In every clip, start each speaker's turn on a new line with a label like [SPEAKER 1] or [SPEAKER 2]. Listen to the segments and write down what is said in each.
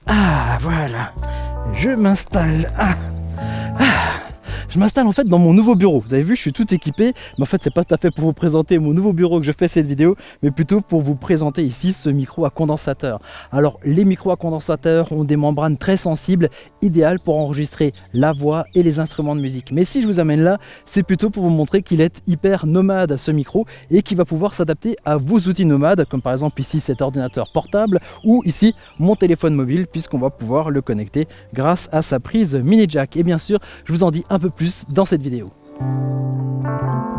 [SPEAKER 1] Ah, voilà, je m'installe. Je m'installe en fait dans mon nouveau bureau. Vous avez vu, je suis tout équipé, mais en fait c'est pas tout à fait pour vous présenter mon nouveau bureau que je fais cette vidéo, mais plutôt pour vous présenter ici ce micro à condensateur. Alors les micros à condensateur ont des membranes très sensibles, idéales pour enregistrer la voix et les instruments de musique. Mais si je vous amène là, c'est plutôt pour vous montrer qu'il est hyper nomade ce micro et qu'il va pouvoir s'adapter à vos outils nomades, comme par exemple ici cet ordinateur portable ou ici mon téléphone mobile, puisqu'on va pouvoir le connecter grâce à sa prise mini jack. Et bien sûr, je vous en dis un peu plus dans cette vidéo.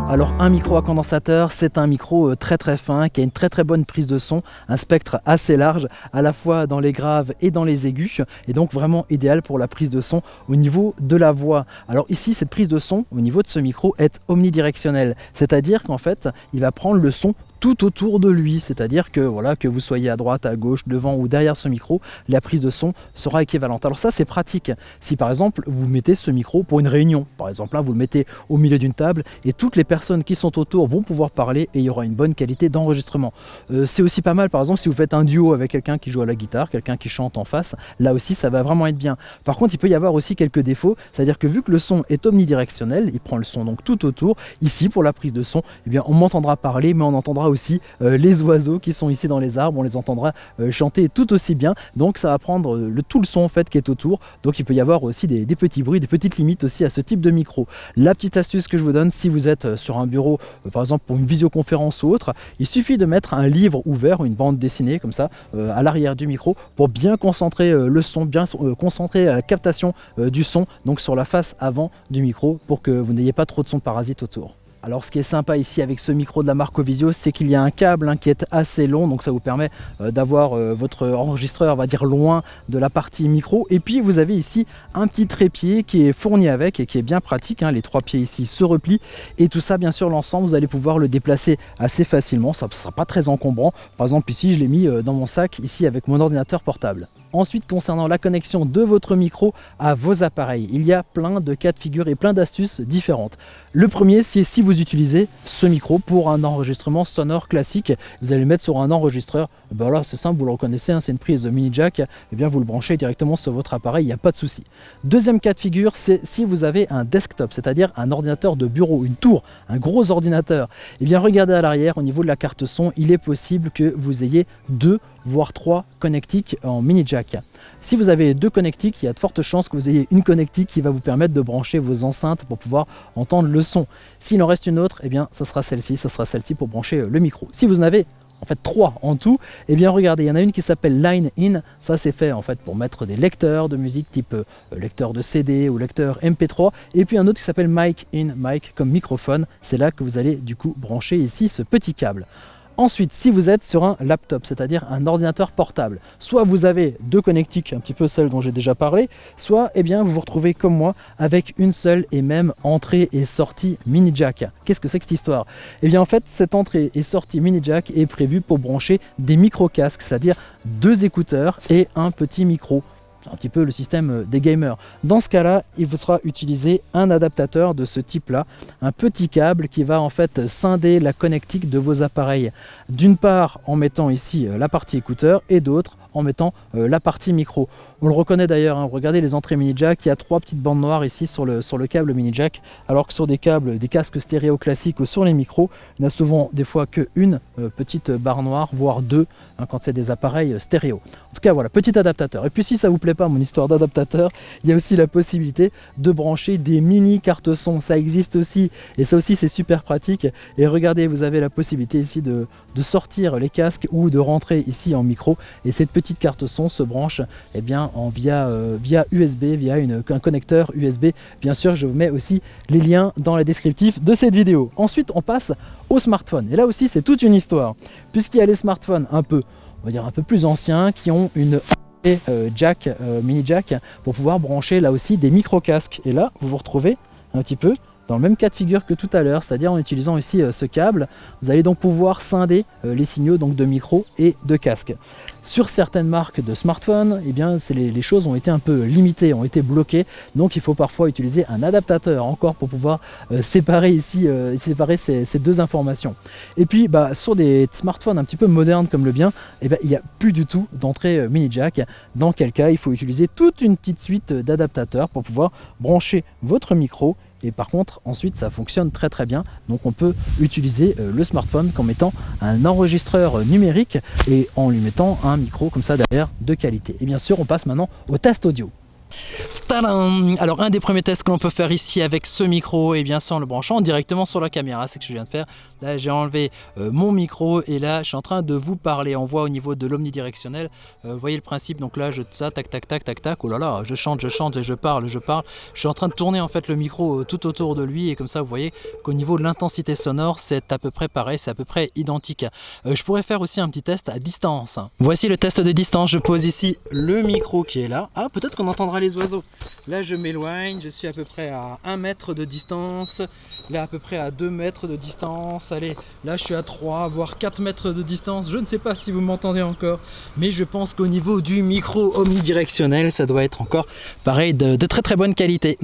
[SPEAKER 1] Alors un micro à condensateur, c'est un micro très fin qui a une très bonne prise de son, un spectre assez large à la fois dans les graves et dans les aigus, et donc vraiment idéal pour la prise de son au niveau de la voix. Alors ici cette prise de son au niveau de ce micro est omnidirectionnelle, c'est-à-dire qu'en fait il va prendre le son tout autour de lui, c'est-à-dire que voilà, que vous soyez à droite, à gauche, devant ou derrière ce micro, la prise de son sera équivalente. Alors ça c'est pratique, si par exemple vous mettez ce micro pour une réunion, par exemple là vous le mettez au milieu d'une table et toutes les personnes qui sont autour vont pouvoir parler et il y aura une bonne qualité d'enregistrement. C'est aussi pas mal par exemple si vous faites un duo avec quelqu'un qui joue à la guitare, quelqu'un qui chante en face, là aussi ça va vraiment être bien. Par contre il peut y avoir aussi quelques défauts, c'est-à-dire que vu que le son est omnidirectionnel, il prend le son donc tout autour, ici pour la prise de son, eh bien on m'entendra parler mais on entendra aussi les oiseaux qui sont ici dans les arbres, on les entendra chanter tout aussi bien, donc ça va prendre tout le son en fait qui est autour, donc il peut y avoir aussi des petits bruits, des petites limites aussi à ce type de micro. La petite astuce que je vous donne si vous êtes sur un bureau, par exemple pour une visioconférence ou autre, il suffit de mettre un livre ouvert, une bande dessinée comme ça, à l'arrière du micro pour bien concentrer le son, bien concentrer la captation du son, donc sur la face avant du micro pour que vous n'ayez pas trop de son parasite autour. Alors ce qui est sympa ici avec ce micro de la marque Ovisio, c'est qu'il y a un câble qui est assez long, donc ça vous permet d'avoir votre enregistreur, on va dire, loin de la partie micro. Et puis vous avez ici un petit trépied qui est fourni avec et qui est bien pratique, les trois pieds ici se replient. Et tout ça, bien sûr, l'ensemble, vous allez pouvoir le déplacer assez facilement, ça ne sera pas très encombrant. Par exemple ici, je l'ai mis dans mon sac, ici avec mon ordinateur portable. Ensuite, concernant la connexion de votre micro à vos appareils, il y a plein de cas de figure et plein d'astuces différentes. Le premier, c'est si vous utilisez ce micro pour un enregistrement sonore classique, vous allez le mettre sur un enregistreur. Ben là, c'est simple, vous le reconnaissez, c'est une prise mini jack, et bien vous le branchez directement sur votre appareil, il n'y a pas de souci. Deuxième cas de figure, c'est si vous avez un desktop, c'est-à-dire un ordinateur de bureau, une tour, un gros ordinateur. Et bien regardez à l'arrière, au niveau de la carte son, il est possible que vous ayez 2 voire 3 connectiques en mini jack. Si vous avez 2 connectiques, il y a de fortes chances que vous ayez une connectique qui va vous permettre de brancher vos enceintes pour pouvoir entendre le son. S'il en reste une autre, eh bien ça sera celle-ci pour brancher le micro. Si vous en avez en fait 3 en tout, et bien regardez, il y en a une qui s'appelle Line In, ça c'est fait en fait pour mettre des lecteurs de musique type lecteur de CD ou lecteur MP3, et puis un autre qui s'appelle Mic In, mic comme microphone, c'est là que vous allez du coup brancher ici ce petit câble. Ensuite, si vous êtes sur un laptop, c'est-à-dire un ordinateur portable, soit vous avez 2 connectiques, un petit peu celles dont j'ai déjà parlé, soit eh bien, vous vous retrouvez comme moi avec une seule et même entrée et sortie mini jack. Qu'est-ce que c'est que cette histoire? Eh bien en fait, cette entrée et sortie mini jack est prévue pour brancher des micro-casques, c'est-à-dire 2 écouteurs et un petit micro. Un petit peu le système des gamers. Dans ce cas-là, il vous sera utilisé un adaptateur de ce type-là, un petit câble qui va en fait scinder la connectique de vos appareils. D'une part en mettant ici la partie écouteur et d'autre en mettant la partie micro. On le reconnaît d'ailleurs, regardez les entrées mini jack, il y a 3 petites bandes noires ici sur le câble mini jack, alors que sur des câbles, des casques stéréo classiques ou sur les micros, il n'y a souvent des fois qu'une petite barre noire, voire 2, quand c'est des appareils stéréo. En tout cas voilà, petit adaptateur. Et puis si ça vous plaît pas mon histoire d'adaptateur, il y a aussi la possibilité de brancher des mini cartes son, ça existe aussi, et ça aussi c'est super pratique. Et regardez, vous avez la possibilité ici de sortir les casques ou de rentrer ici en micro, et cette petite carte son se branche eh bien, via USB, via un connecteur USB. Bien sûr, je vous mets aussi les liens dans la descriptif de cette vidéo. Ensuite, on passe au smartphone. Et là aussi, c'est toute une histoire, puisqu'il y a les smartphones on va dire un peu plus anciens, qui ont une mini jack, pour pouvoir brancher là aussi des micro-casques. Et là, vous vous retrouvez un petit peu dans le même cas de figure que tout à l'heure, c'est-à-dire en utilisant ici ce câble, vous allez donc pouvoir scinder les signaux donc de micro et de casque. Sur certaines marques de smartphones, eh bien, les choses ont été un peu limitées, ont été bloquées, donc il faut parfois utiliser un adaptateur encore pour pouvoir séparer ici, ces deux informations. Et puis sur des smartphones un petit peu modernes comme le mien, eh bien, il n'y a plus du tout d'entrée mini jack, dans quel cas il faut utiliser toute une petite suite d'adaptateurs pour pouvoir brancher votre micro. Et par contre, ensuite, ça fonctionne très très bien. Donc on peut utiliser le smartphone comme étant un enregistreur numérique et en lui mettant un micro comme ça derrière de qualité. Et bien sûr, on passe maintenant au test audio. Tadam! Alors un des premiers tests que l'on peut faire ici avec ce micro, et bien sans le branchant directement sur la caméra, c'est ce que je viens de faire. Là j'ai enlevé mon micro et là je suis en train de vous parler. On voit au niveau de l'omnidirectionnel, vous voyez le principe, donc là je ça tac tac tac tac tac, oh là là, je chante et je parle. Je suis en train de tourner en fait le micro tout autour de lui et comme ça vous voyez qu'au niveau de l'intensité sonore c'est à peu près pareil, c'est à peu près identique. Je pourrais faire aussi un petit test à distance. Voici le test de distance, je pose ici le micro qui est là. Ah, peut-être qu'on entendra les oiseaux. Là je m'éloigne, je suis à peu près à 1 mètre de distance, là à peu près à 2 mètres de distance, allez, là je suis à 3 voire 4 mètres de distance, je ne sais pas si vous m'entendez encore, mais je pense qu'au niveau du micro omnidirectionnel ça doit être encore pareil de très très bonne qualité.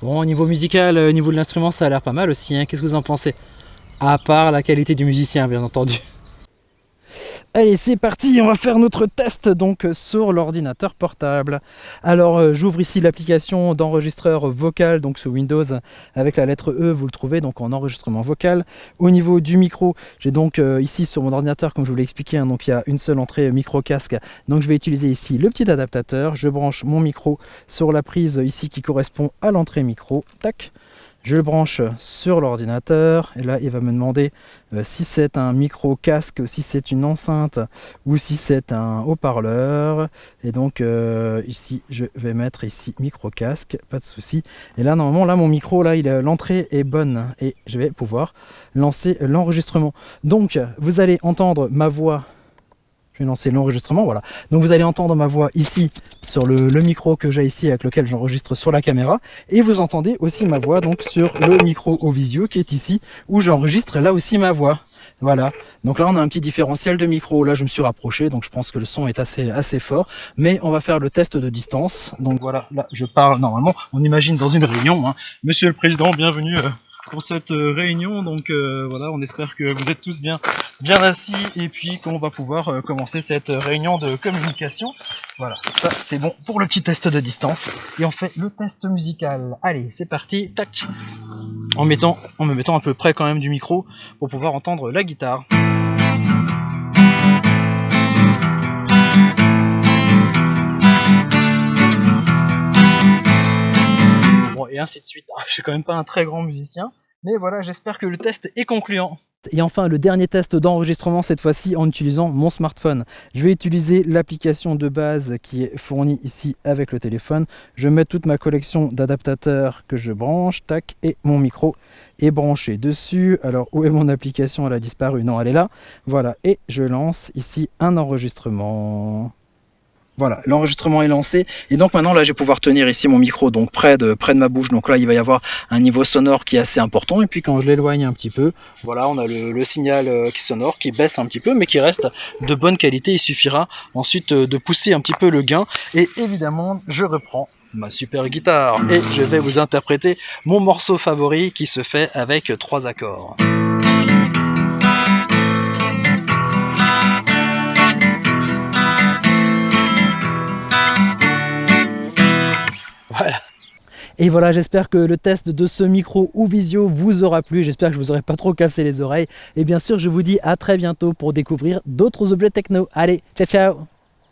[SPEAKER 1] Bon, au niveau musical, au niveau de l'instrument, ça a l'air pas mal aussi, hein. Qu'est-ce que vous en pensez? À part la qualité du musicien, bien entendu. Allez, c'est parti, on va faire notre test donc sur l'ordinateur portable. Alors j'ouvre ici l'application d'enregistreur vocal, donc sous Windows avec la lettre E, vous le trouvez donc en enregistrement vocal. Au niveau du micro, j'ai donc ici sur mon ordinateur, comme je vous l'ai expliqué, hein, donc il y a une seule entrée micro casque. Donc je vais utiliser ici le petit adaptateur, je branche mon micro sur la prise ici qui correspond à l'entrée micro, tac. Je le branche sur l'ordinateur et là il va me demander si c'est un micro casque, si c'est une enceinte ou si c'est un haut-parleur. Et donc ici je vais mettre ici micro casque, pas de souci. Et là normalement là mon micro là l'entrée est bonne et je vais pouvoir lancer l'enregistrement. Donc vous allez entendre ma voix. Je vais lancer l'enregistrement, voilà. Donc vous allez entendre ma voix ici sur le micro que j'ai ici avec lequel j'enregistre sur la caméra. Et vous entendez aussi ma voix donc sur le micro au visio qui est ici où j'enregistre là aussi ma voix. Voilà, donc là on a un petit différentiel de micro, là je me suis rapproché donc je pense que le son est assez fort, mais on va faire le test de distance. Donc voilà, là je parle normalement, on imagine dans une réunion, hein. Monsieur le Président, bienvenue pour cette réunion, donc voilà, on espère que vous êtes tous bien assis et puis qu'on va pouvoir commencer cette réunion de communication. Voilà, ça c'est bon pour le petit test de distance et on fait le test musical. Allez, c'est parti, tac, en me mettant un peu près quand même du micro pour pouvoir entendre la guitare. Bon, et ainsi de suite. Je suis quand même pas un très grand musicien, mais voilà, j'espère que le test est concluant. Et enfin, le dernier test d'enregistrement, cette fois-ci en utilisant mon smartphone. Je vais utiliser l'application de base qui est fournie ici avec le téléphone. Je mets toute ma collection d'adaptateurs que je branche, tac, et mon micro est branché dessus. Alors, où est mon application? Elle a disparu. Non, elle est là. Voilà, et je lance ici un enregistrement. Voilà, l'enregistrement est lancé et donc maintenant là je vais pouvoir tenir ici mon micro donc près de ma bouche, donc là il va y avoir un niveau sonore qui est assez important et puis quand je l'éloigne un petit peu, voilà, on a le signal sonore qui baisse un petit peu mais qui reste de bonne qualité. Il suffira ensuite de pousser un petit peu le gain et évidemment je reprends ma super guitare et je vais vous interpréter mon morceau favori qui se fait avec 3 accords. Voilà. Et voilà, j'espère que le test de ce micro ou visio vous aura plu. J'espère que je vous aurai pas trop cassé les oreilles. Et bien sûr, je vous dis à très bientôt pour découvrir d'autres objets techno. Allez, ciao ciao!